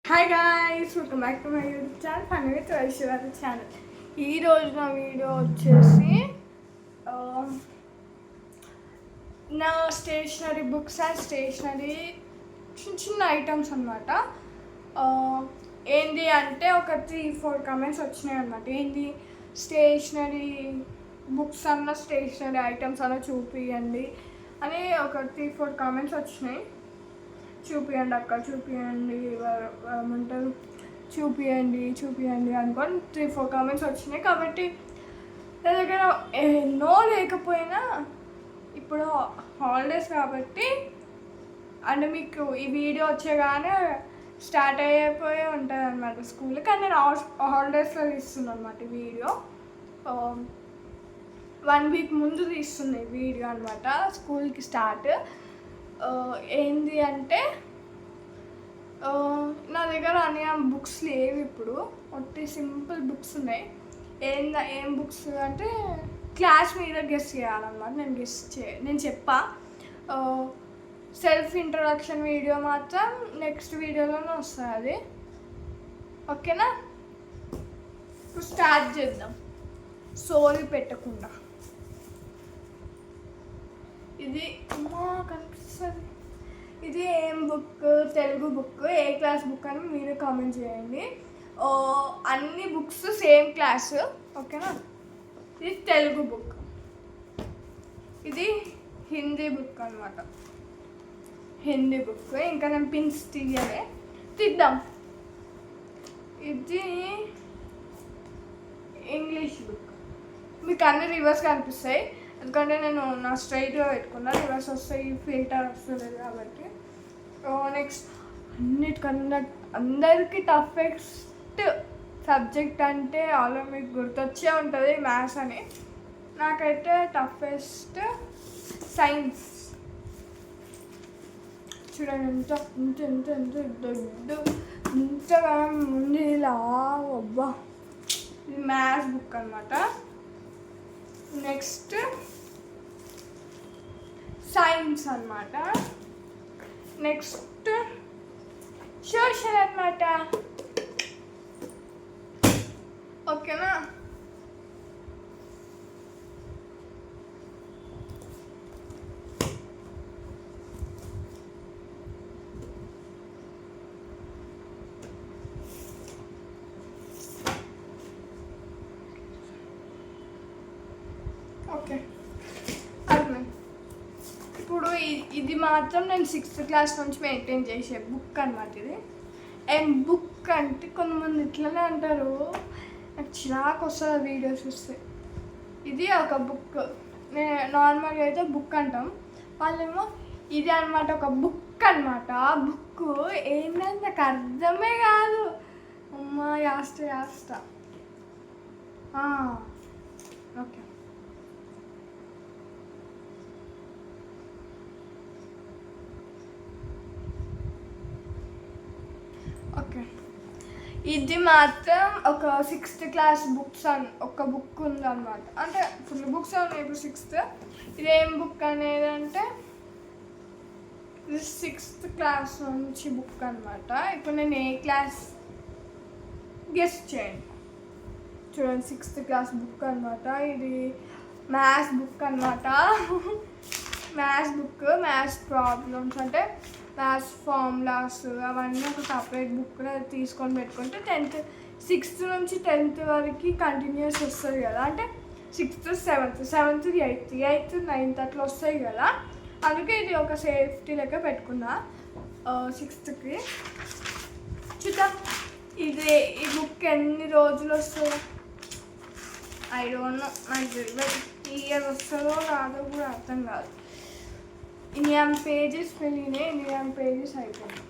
Hi guys, welcome back to my YouTube channel fun with వైశ్యవారి channel. ఈరోజు నా video వచ్చేసి నా స్టేషనరీ బుక్స్ అండ్ స్టేషనరీ చిన్న చిన్న ఐటమ్స్ అనమాట. ఏంటి అంటే ఒక 3-4 కమెంట్స్ వచ్చినాయి అనమాట. ఏంటి స్టేషనరీ బుక్స్ అన్న స్టేషనరీ ఐటమ్స్ అన్న చూపియండి అని ఒక 3-4 కమెంట్స్ వచ్చినాయి. చూపియండి అక్క, చూపియండి, ఏమంటారు, చూపియండి అనుకొని 3-4 కామెంట్స్ వచ్చినాయి. కాబట్టి నా దగ్గర ఎన్నో లేకపోయినా ఇప్పుడు హాలిడేస్ కాబట్టి అండ్ మీకు ఈ వీడియో వచ్చేగానే స్టార్ట్ అయిపోయి ఉంటుంది అనమాట స్కూల్. కానీ నేను హాలిడేస్లో తీస్తున్నాను అనమాట ఈ వీడియో. 1 వీక్ ముందు తీస్తుంది ఈ వీడియో అనమాట, స్కూల్కి స్టార్ట్. ఏంది అంటే నా దగ్గర అన్ని బుక్స్ లేవు ఇప్పుడు, ఒట్టి సింపుల్ బుక్స్ ఉన్నాయి. ఏం బుక్స్ అంటే క్లాస్ మీద గెస్ చేయాలన్నమాట. నేను చెప్పా. సెల్ఫ్ ఇంట్రొడక్షన్ వీడియో మాత్రం నెక్స్ట్ వీడియోలోనే వస్తుంది అది, ఓకేనా? ఇప్పుడు స్టార్ట్ చేద్దాం సోరీ పెట్టకుండా. ఇది అమ్మా కనిపిస్తుంది. ఇది ఏం బుక్? తెలుగు బుక్. ఏ క్లాస్ బుక్ అని మీరు కామెంట్ చేయండి. అన్ని బుక్స్ సేమ్ క్లాస్, ఓకేనా? ఇది తెలుగు బుక్. ఇది హిందీ బుక్ అనమాట, హిందీ బుక్. ఇంకా నేను పిన్స్ తీద్దాం. ఇది ఇంగ్లీష్ బుక్. మీకు అన్ని రివర్స్ కనిపిస్తాయి ఎందుకంటే నేను నా స్ట్రైట్గా పెట్టుకున్నా, రివర్స్ వస్తాయి, ఫిల్టర్ వస్తుంది కాబట్టి. నెక్స్ట్ అన్నిటికన్నా అందరికీ టఫెస్ట్ సబ్జెక్ట్ అంటే ఆలో మీకు గుర్తొచ్చే ఉంటుంది మ్యాథ్స్ అని. నాకైతే టఫెస్ట్ సైన్స్. చూడండి ఎంత ఇంత ఎంత ఎంత దొడ్డు ఇంతగా ఉంది ఇలా. అబ్బా, ఇది మ్యాథ్స్ బుక్ అనమాట. నెక్స్ట్ సైన్స్ అనమాట. నెక్స్ట్ సోషల్ అనమాట, ఓకేనా? ఓకే, అర్థమైంది. ఇప్పుడు ఇది మాత్రం నేను 6th క్లాస్ నుంచి మెయింటైన్ చేసే బుక్ అనమాట. ఇది అండ్ బుక్ అంటే కొంతమంది ఇట్లనే అంటారు, నాకు చిరాకు వస్తుంది వీడియోస్ చూస్తే. ఇది ఒక బుక్. నేను నార్మల్గా అయితే బుక్ అంటాం, వాళ్ళేమో ఇది అనమాట ఒక బుక్ అనమాట. ఆ బుక్ ఏంటంటే నాకు అర్థమే కాదు. అమ్మా యాస్ట. Okay, okay. ఇది మాత్రం ఒక 6th క్లాస్ బుక్స్ ఒక బుక్ ఉందన్నమాట. అంటే ఫుల్ బుక్స్ ఉన్నాయి ఇప్పుడు 6th. ఇదేం బుక్ అనేది అంటే ఇది 6th క్లాస్ నుంచి బుక్ అనమాట. ఇప్పుడు నేను ఏ క్లాస్ గెస్ చేయండి. చూడండి 6th క్లాస్ బుక్ అనమాట. ఇది మ్యాథ్స్ బుక్ అనమాట. మ్యాథ్స్ బుక్, మ్యాథ్స్ ప్రాబ్లమ్స్ అంటే మ్యాథ్స్ ఫార్ములాస్ అవన్నీ ఒక సపరేట్ బుక్ తీసుకొని పెట్టుకుంటే 6th నుంచి 10th వరకు కంటిన్యూస్ వస్తుంది కదా. అంటే 6th, 7th, 8th, 9th అట్లా వస్తాయి కదా. అందుకే ఇది ఒక సేఫ్టీ లెక్క పెట్టుకున్నా 6thకి. చూద్దాం ఈ బుక్ ఎన్ని రోజులు వస్తుందో. ఐ డోంట్ నో, నాకు తెలియదు ఇయర్ వస్తుందో రాదో కూడా అర్థం కాదు. ఇన్ని పేజెస్ పెరిగినాయి, ఇన్ని పేజెస్ అయిపోయినాయి.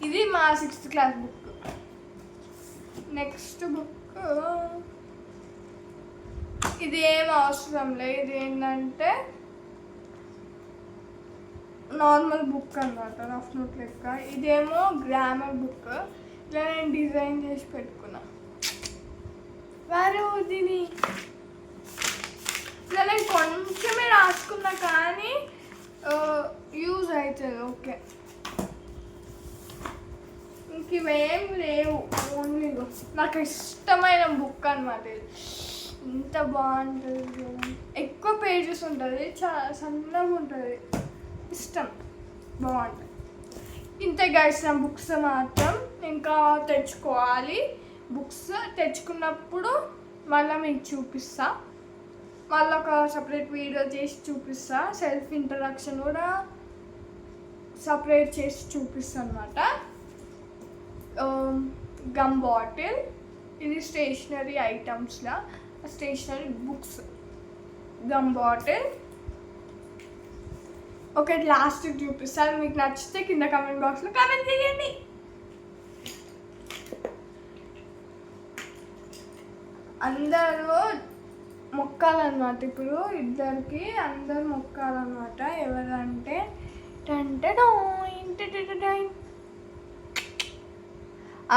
ఇది మా 6th class book. Next book ఇది ఏం అవసరం లేదు. ఇది ఏంటంటే నార్మల్ బుక్ అనమాట, రఫ్ నోట్ లెక్క. ఇదేమో గ్రామర్ బుక్. ఇలా నేను డిజైన్ చేసి పెట్టుకున్నా. దీని ఇలా నేను కొంచెమే రాసుకున్నా కానీ యూజ్ అవుతుంది. ఓకే, ఇంక ఇవేం లేవు, ఓన్లీ నాకు ఇష్టమైన బుక్ అనమాట ఇది. ఇంత బాగుంటుంది, ఎక్కువ పేజెస్ ఉంటుంది, చాలా సన్నగా ఉంటుంది, ఇష్టం, బాగుంటుంది. ఇంతే గైస్ నా బుక్స్ మాత్రం. ఇంకా తెచ్చుకోవాలి, బుక్స్ తెచ్చుకున్నప్పుడు మళ్ళీ మీకు చూపిస్తా, మళ్ళీ ఒక సపరేట్ వీడియో చేసి చూపిస్తా, సెల్ఫ్ ఇంట్రడక్షన్ కూడా సపరేట్ చేసి చూపిస్తా అనమాట. గమ్ బాటిల్, ఇది స్టేషనరీ ఐటమ్స్లా, స్టేషనరీ బుక్స్, గమ్ బాటిల్. ఒకటి లాస్ట్కి చూపిస్తాను, మీకు నచ్చితే కింద కామెంట్ బాక్స్లో కామెంట్ చేయండి. అందరూ మొక్కాలన్నమాట, ఇప్పుడు ఇద్దరికి అందరు మొక్కాలన్నమాట. ఎవరంటే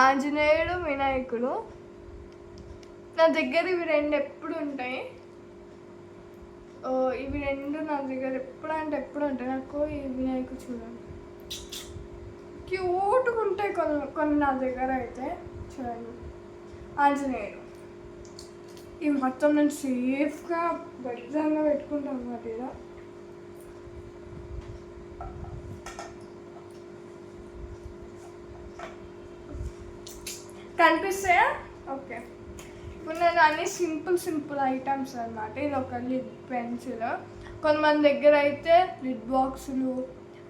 ఆంజనేయుడు, వినాయకుడు. నా దగ్గర ఇవి రెండు ఎప్పుడు ఉంటాయి, ఇవి రెండు నా దగ్గర ఎప్పుడు అంటే ఎప్పుడు ఉంటాయి. నాకు ఈ వినాయకుడు చూడండి క్యూట్గా ఉంటాయి కొన్ని నా దగ్గర అయితే. చూడండి ఆంజనేయుడు, ఇవి మొత్తం నేను సేఫ్గా భద్రంగా పెట్టుకుంటాను అన్నమాట. ఇలా కనిపిస్తాయా? ఓకే, ఇప్పుడు నేను అన్ని సింపుల్ ఐటమ్స్ అన్నమాట. ఇది ఒక లిడ్ పెన్సిల్, కొంతమంది దగ్గర అయితే లిడ్ బాక్సులు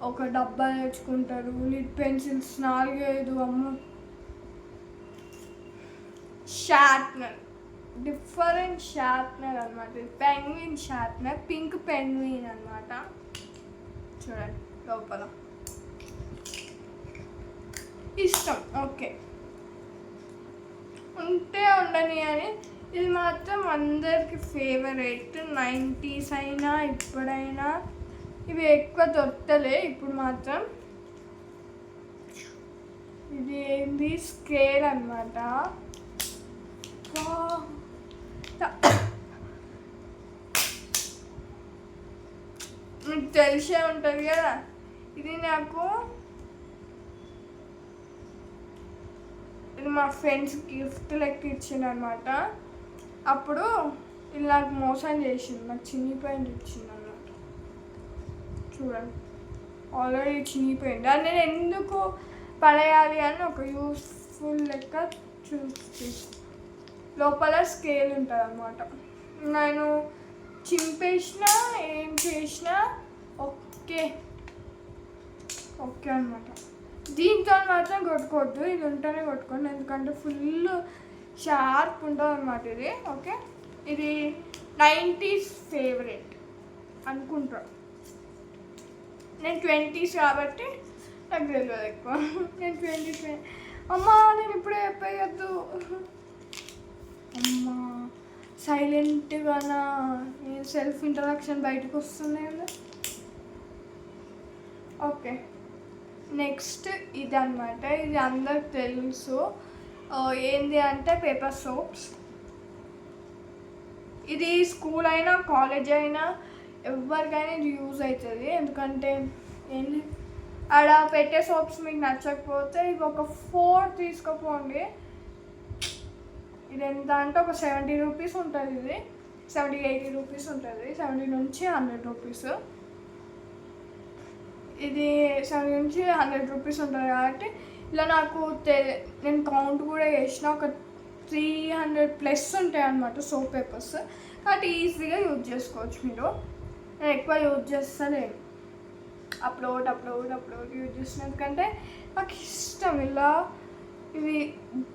ఒక డబ్బా తెచ్చుకుంటారు, లిడ్ పెన్సిల్స్ 4-5. అమ్మ, షార్ప్నర్, డిఫరెంట్ షార్ప్నర్ అనమాట. ఇది పెంగ్విన్ షార్ప్నర్, పింక్ పెంగ్విన్ అనమాట. చూడండి లోపల, ఇష్టం. ఓకే, ఉంటే ఉండని అని. ఇది మాత్రం అందరికి ఫేవరెట్, 90s అయినా ఇప్పుడైనా. ఇవి ఎక్కువ దొరకలే ఇప్పుడు మాత్రం. ఇది ఏంటి, స్కేల్ అనమాట. మీకు తెలిసే ఉంటుంది కదా, ఇది నాకు ఇది మా ఫ్రెండ్స్ గిఫ్ట్ లెక్క ఇచ్చింది అనమాట. అప్పుడు ఇది నాకు మోసం చేసింది, నాకు చినిగిపోయింది ఇచ్చింది అన్నమాట. చూడండి ఆల్రెడీ చినిగిపోయింది, అది నేను ఎందుకు పడేయాలి అని ఒక యూస్ఫుల్ లెక్క చూసి. లోపల స్కేల్ ఉంటుంది అన్నమాట. నేను చింపేసినా ఏం చేసినా ఓకే అనమాట. దీంతో మాత్రం కొట్టుకోవద్దు, ఇది ఉంటేనే కొట్టుకోండి, ఎందుకంటే ఫుల్ షార్ప్ ఉంటుంది అన్నమాట ఇది. ఓకే, ఇది 90s ఫేవరెట్ అనుకుంటా. నేను 20s కాబట్టి నాకు తెలియదు ఎక్కువ. నేను 20s. అమ్మా నేను ఇప్పుడే చెప్పేయద్దు అమ్మా, సైలెంట్గానా నేను సెల్ఫ్ ఇంట్రడక్షన్ బయటకు వస్తుంది కదా. ఓకే, నెక్స్ట్ ఇది అనమాట. ఇది అందరికి తెలుసు, ఏంది అంటే పేపర్ సోప్స్. ఇది స్కూల్ అయినా కాలేజ్ అయినా ఎవరికైనా ఇది యూజ్ అవుతుంది. ఎందుకంటే ఏంటి, ఆడ పెట్టే సోప్స్ మీకు నచ్చకపోతే ఇవి ఒక 4 తీసుకోపోండి. ఇది ఎంత అంటే ఒక 70 రూపీస్ ఉంటుంది, ఇది 70-80 రూపీస్ ఉంటుంది, 70 నుంచి 100 రూపీస్. ఇది 70 నుంచి 100 రూపీస్ ఉంటుంది కాబట్టి ఇలా నాకు నేను కౌంట్ కూడా చేసిన ఒక 300+ ఉంటాయి అన్నమాట సోప్ పేపర్స్. కాబట్టి ఈజీగా యూజ్ చేసుకోవచ్చు మీరు. నేను ఎక్కువ యూజ్ చేస్తాను, అప్లోడ్ యూజ్ చేసిన, ఎందుకంటే నాకు ఇష్టం ఇలా. ఇవి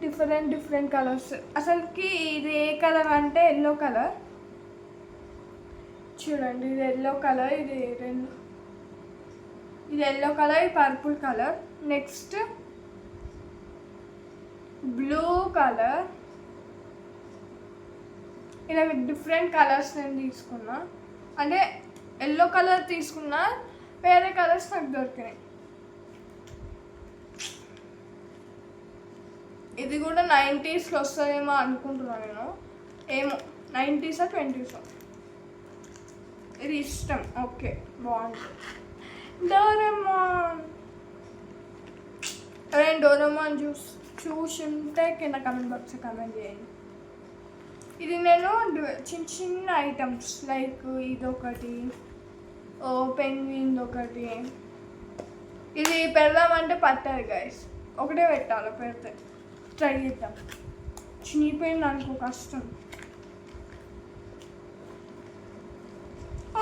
డిఫరెంట్ కలర్స్. అసలుకి ఇది ఏ కలర్ అంటే ఎల్లో కలర్. చూడండి ఇది ఎల్లో కలర్, ఇది ఎల్లో కలర్, ఇది purple colour. Next blue colour. ఇలా డిఫరెంట్ కలర్స్ నేను తీసుకున్నా, అంటే ఎల్లో కలర్ తీసుకున్నా, వేరే కలర్స్ నాకు దొరికినాయి. ఇది కూడా 90sలో వస్తుందేమో అనుకుంటున్నాను నేను, ఏమో 90s or 20s. ఇది ఇష్టం. ఓకే, బాగుంటుంది. డోరేమోన్ ఎవరైనా డోరేమాన్ చూసి ఉంటే కింద కమెంట్ బాక్స్లో కమెంట్ చేయండి. ఇది నేను చిన్న చిన్న ఐటమ్స్ లైక్ ఇదొకటి, పెన్విన్ ఒకటి, ఇది పెడదామంటే పట్టదు గైస్, ఒకటే పెట్టాలి, పెడితే ట్రై చేద్దాం. చినిగిపోయింది అనుకో కష్టం.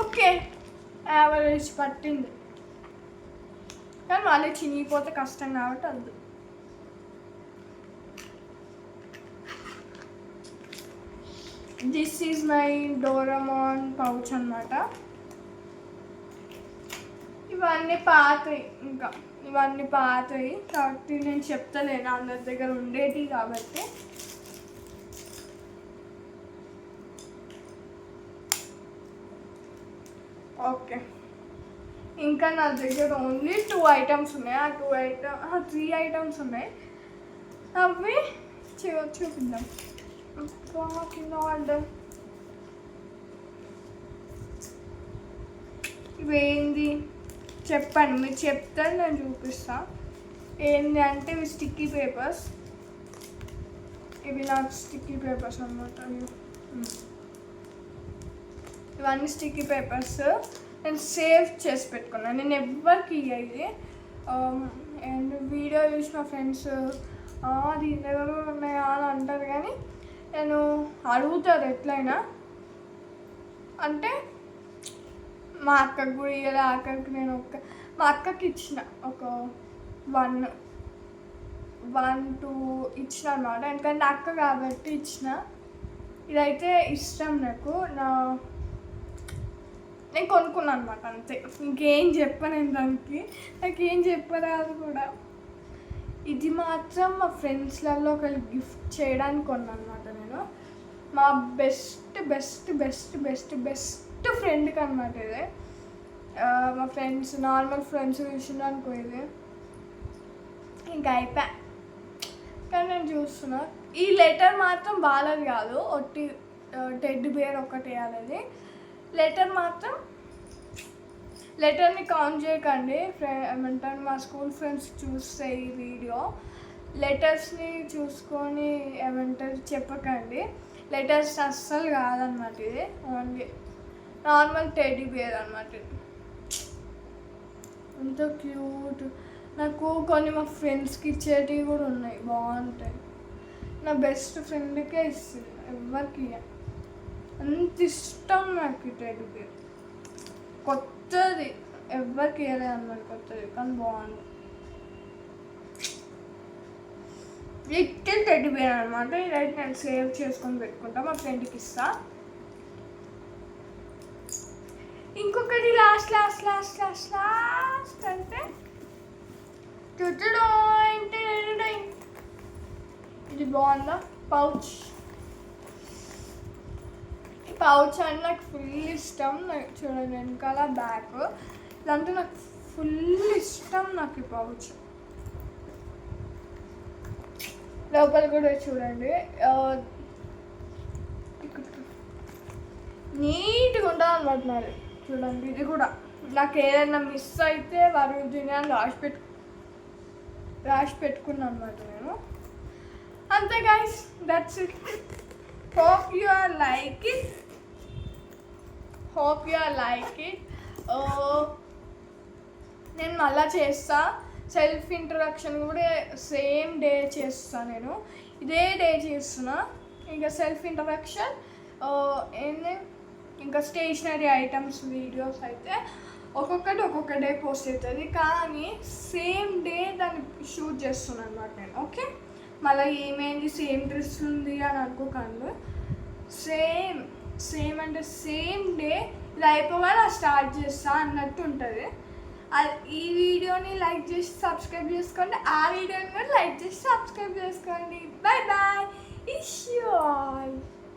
ఓకే యావరేజ్ పట్టింది, కానీ మళ్ళీ చినిగిపోతే కష్టం కాబట్టి వద్దు. This is my Doraemon pouch అన్నమాట. ఇవన్నీ పాతవి, ఇంకా ఇవన్నీ పాతవి కాబట్టి నేను చెప్తలేను, అందరి దగ్గర ఉండేటివి కాబట్టి. ఓకే, ఇంకా నా దగ్గర ఓన్లీ 2 ఐటమ్స్ ఉన్నాయి. ఆ 3 ఐటమ్స్ ఉన్నాయి, అవి చూపిద్దాం. ఇవేంది చెప్పండి, మీరు చెప్తారు నేను చూపిస్తా. ఏంది అంటే ఇవి స్టిక్కీ పేపర్స్, ఇవి నాకు స్టిక్కీ పేపర్స్ అన్నమాట. ఇవన్నీ స్టిక్కీ పేపర్స్ నేను సేవ్ చేసి పెట్టుకున్నాను, నేను ఎవ్వరికి ఇయ్యేది. అండ్ వీడియో చూసి మా ఫ్రెండ్స్ దీని దగ్గర ఉన్నాయా అని అంటారు, కానీ నేను అడుగుతారు ఎట్లయినా. అంటే మా అక్కకి కూడా ఇవ్వాలి, అక్కడికి నేను మా అక్కకి ఇచ్చిన ఒక 1-2 ఇచ్చిన అన్నమాట, ఎందుకంటే అక్క కాబట్టి ఇచ్చిన. ఇదైతే ఇష్టం నాకు, నేను కొనుక్కున్నాను అనమాట, అంతే. ఇంకేం చెప్పను దానికి, నాకేం చెప్పరాదు కూడా. ఇది మాత్రం మా ఫ్రెండ్స్లలో ఒకళ్ళు గిఫ్ట్ చేయడానికి కొన్నాను అనమాట నేను. మా best best best best best ఫ్రెండ్కి అనమాట ఇది. మా ఫ్రెండ్స్ నార్మల్ ఫ్రెండ్స్ చూసినానుకో ఇది ఇంకా అయిపోయా. కానీ నేను చూస్తున్నా, ఈ లెటర్ మాత్రం బాగాలేదు కాదు, ఒట్టి టెడ్డీ బేర్ ఒకటి వేయాలి. లెటర్ మాత్రం, లెటర్ని కౌంట్ చేయకండి, ఏమంటారు మా స్కూల్ ఫ్రెండ్స్ చూస్తే ఈ వీడియో, లెటర్స్ని చూసుకొని ఏమంటారు చెప్పకండి. లెటర్స్ అస్సలు కాదనమాట, ఇది ఓన్లీ నార్మల్ టెడ్డీ బేర్ అనమాట. ఇది ఎంత క్యూట్. నాకు కొన్ని మా ఫ్రెండ్స్కి ఇచ్చేటివి కూడా ఉన్నాయి, బాగుంటాయి. నా బెస్ట్ ఫ్రెండ్కే ఇస్తుంది, ఎవరికి అంత ఇష్టం నాకు టెడ్డీ బేర్. కొత్తది ఎవరికి ఇవ్వలేదు అన్నమాట, కొత్తది కానీ బాగుంది. లిటిల్ టెడ్డీ బేర్ అనమాట. ఇదైతే నేను సేవ్ చేసుకొని పెట్టుకుంటా, మా ఫ్రెండ్కి ఇస్తా. ఇంకొకటి last last last last last అంటే ఇది బాగుందా పౌచ్. ఈ పౌచ్ అంటే నాకు ఫుల్ ఇష్టం. నాకు చూడండి వెనకాల బ్యాగ్, ఇదంతా నాకు ఫుల్ ఇష్టం. నాకు ఈ పౌచ్ లోపల కూడా చూడండి నీట్గా ఉంటుంది అనమాట నాది. చూడండి ఇది కూడా నాకు ఏదైనా మిస్ అయితే వరుదిని అని రాసి పెట్టుకున్నాను అనమాట నేను. అంతే guys, that's it. Hope you are like it. నేను మళ్ళీ చేస్తా. సెల్ఫ్ ఇంట్రడక్షన్ కూడా సేమ్ డే చేస్తాను నేను, ఇదే డే చేస్తున్నా. ఇంకా సెల్ఫ్ ఇంట్రడక్షన్ ఏంటి, ఇంకా స్టేషనరీ ఐటమ్స్ వీడియోస్ అయితే ఒక్కొక్క డే పోస్ట్ అవుతుంది, కానీ సేమ్ డే దాన్ని షూట్ చేస్తున్నాను అనమాట నేను. ఓకే, మళ్ళీ ఏమైంది సేమ్ డ్రెస్ ఉంది అని అనుకోకండి. సేమ్ అంటే సేమ్ డే ఇది అయిపోవాలి స్టార్ట్ చేస్తా అన్నట్టు ఉంటుంది. ఈ వీడియోని లైక్ చేసి సబ్స్క్రైబ్ చేసుకోండి, ఆ వీడియోని కూడా లైక్ చేసి సబ్స్క్రైబ్ చేసుకోండి. బాయ్ బాయ్, ఇష్ యూ ఆల్.